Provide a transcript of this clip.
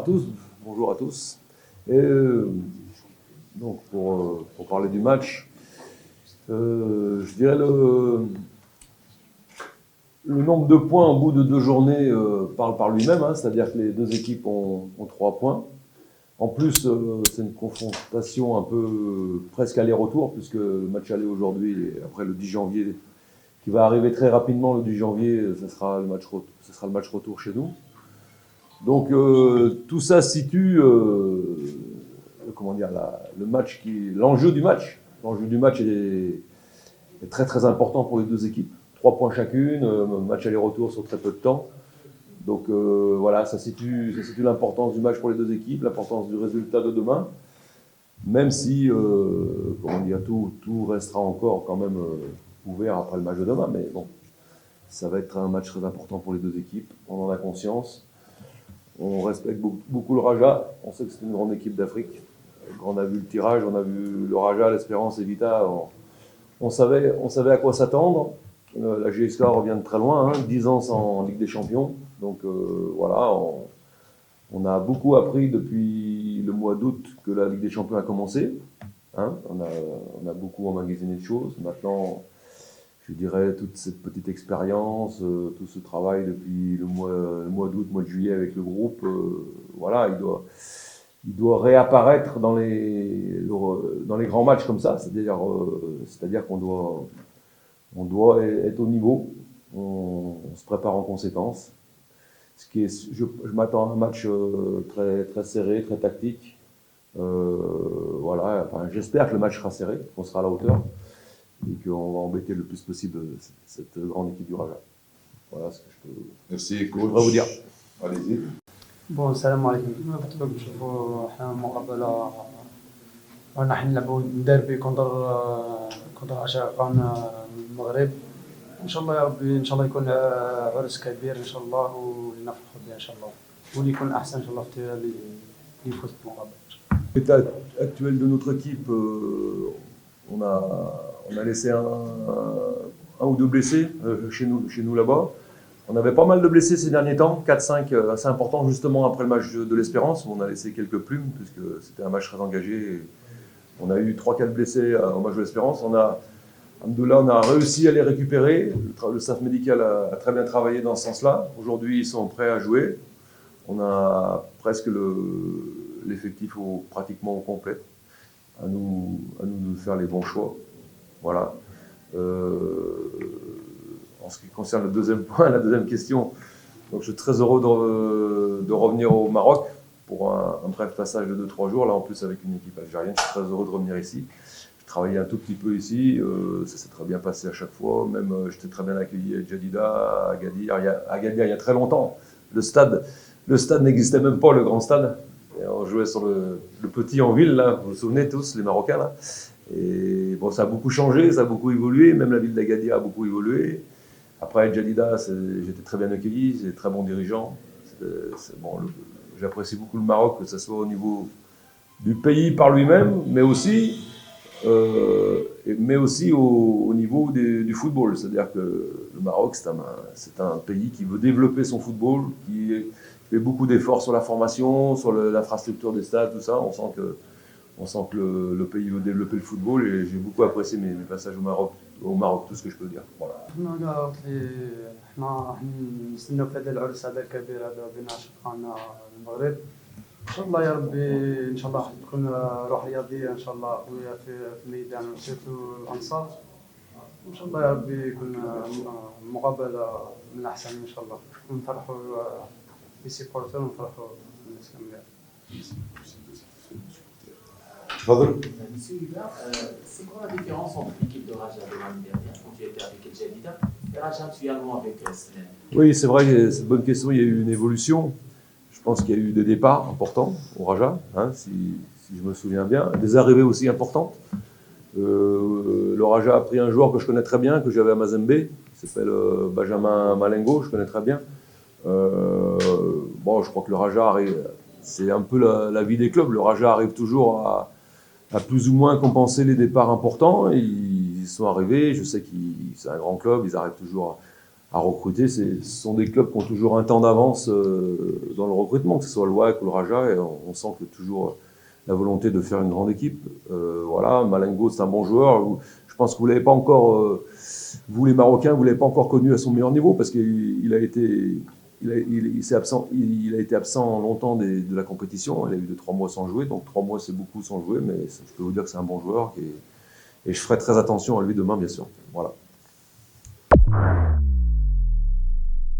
tous, bonjour à tous. Et donc pour parler du match, je dirais le nombre de points au bout de 2 journées parle par lui-même, hein, c'est-à-dire que les deux équipes ont 3 points. En plus, c'est une confrontation un peu presque aller-retour, puisque le match aller aujourd'hui, et après le 10 janvier, qui va arriver très rapidement, le 10 janvier, ce sera le match retour chez nous. Donc tout ça situe comment dire, l'enjeu du match. L'enjeu du match est très très important pour les deux équipes. 3 points chacune, match aller-retour sur très peu de temps. Donc voilà, ça situe l'importance du match pour les deux équipes, l'importance du résultat de demain. Même si comment dire, tout restera encore quand même ouvert après le match de demain. Mais bon, ça va être un match très important pour les deux équipes. On en a conscience. On respecte beaucoup le Raja. On sait que c'est une grande équipe d'Afrique. On a vu le tirage, on a vu le Raja, l'Espérance et Vita. On savait à quoi s'attendre. La GSK revient de très loin, hein, 10 ans sans Ligue des Champions. Donc voilà, on a beaucoup appris depuis le mois d'août que la Ligue des Champions a commencé. Hein. On a beaucoup emmagasiné de choses. Maintenant, je dirais, toute cette petite expérience, tout ce travail depuis le mois d'août, mois de juillet avec le groupe, voilà, il doit réapparaître dans les grands matchs comme ça, c'est-à-dire qu'on doit être au niveau, on se prépare en conséquence. Je m'attends à un match très, très serré, très tactique. Voilà, enfin, j'espère que le match sera serré, qu'on sera à la hauteur. Et qu'on va embêter le plus possible cette grande équipe du Raja. Voilà ce que Merci, coach. je voudrais vous dire. Allez-y. بون السلام عليكم. كما قلت لكم نشوفوا احنا مقابله راح نلعبوا ديربي كونتر عشاقان المغرب. ان شاء الله يا ربي ان شاء الله يكون عرس كبير ان شاء الله ونفرحوا به ان شاء الله واللي يكون احسن ان شاء الله في اللي يفوز بالمقابله. L'état actuel de notre équipe, on a laissé un ou deux blessés chez nous là-bas. On avait pas mal de blessés ces derniers temps, 4-5 assez importants justement après le match de l'Espérance où on a laissé quelques plumes puisque c'était un match très engagé. On a eu 3-4 blessés au match de l'Espérance. On a réussi à les récupérer. Le staff médical a très bien travaillé dans ce sens-là. Aujourd'hui, ils sont prêts à jouer. On a presque l'effectif pratiquement au complet. À nous de faire les bons choix. Voilà. En ce qui concerne le deuxième point, la deuxième question, donc je suis très heureux de revenir au Maroc pour un bref passage de 2-3 jours. Là, en plus, avec une équipe algérienne, je suis très heureux de revenir ici. Je travaillais un tout petit peu ici, ça s'est très bien passé à chaque fois. Même, j'étais très bien accueilli à Jadida, à Agadir. Il y a très longtemps. Le stade n'existait même pas, le grand stade. Et on jouait sur le petit en ville, là, vous vous souvenez tous, les Marocains, là. Et bon, ça a beaucoup changé, ça a beaucoup évolué, même la ville d'Agadir a beaucoup évolué. Après, Jadida, j'étais très bien accueilli, c'est très bons dirigeants. Bon, j'apprécie beaucoup le Maroc, que ce soit au niveau du pays par lui-même, mais aussi au niveau du football. C'est-à-dire que le Maroc, c'est un pays qui veut développer son football, qui fait beaucoup d'efforts sur la formation, sur l'infrastructure des stades, tout ça. On sent que le pays veut développer le football et j'ai beaucoup apprécié mes passages au Maroc, tout ce que je peux dire. Voilà. احنا راح نستناو في هذا العرس هذا الكبير هذا بين عشاقنا المغرب. ان شاء الله يا ربي ان شاء الله تكون روح رياضيه ان شاء الله قويه في الميدان وسيرتو الانصار. ان شاء الله يا ربي يكون مقابله من احسن ان شاء الله ونفرحوا les supporters ونفرحوا الناس كاملين. Monsieur Hubert, c'est quoi la différence entre l'équipe de Raja de l'année dernière, quand tu étais avec El Jadida, et Raja actuellement avec Snen? Oui, c'est vrai, c'est une bonne question. Il y a eu une évolution. Je pense qu'il y a eu des départs importants au Raja, hein, si je me souviens bien. Des arrivées aussi importantes. Le Raja a pris un joueur que je connais très bien, que j'avais à Mazembe, qui s'appelle Benjamin Malengo, je connais très bien. Bon, je crois que le Raja arrive, c'est un peu la vie des clubs. Le Raja arrive toujours à plus ou moins compenser les départs importants. Ils sont arrivés, je sais que c'est un grand club, ils arrivent toujours à recruter. Ce sont des clubs qui ont toujours un temps d'avance dans le recrutement, que ce soit le WAC ou le Raja, et on sent que toujours la volonté de faire une grande équipe. Voilà, Malengo, c'est un bon joueur. Je pense que vous l'avez pas encore, vous les Marocains, vous l'avez pas encore connu à son meilleur niveau parce qu'il a été, il a été absent longtemps de la compétition. Il a eu 2-3 mois sans jouer, donc 3 mois c'est beaucoup sans jouer, mais je peux vous dire que c'est un bon joueur et je ferai très attention à lui demain, bien sûr. Voilà.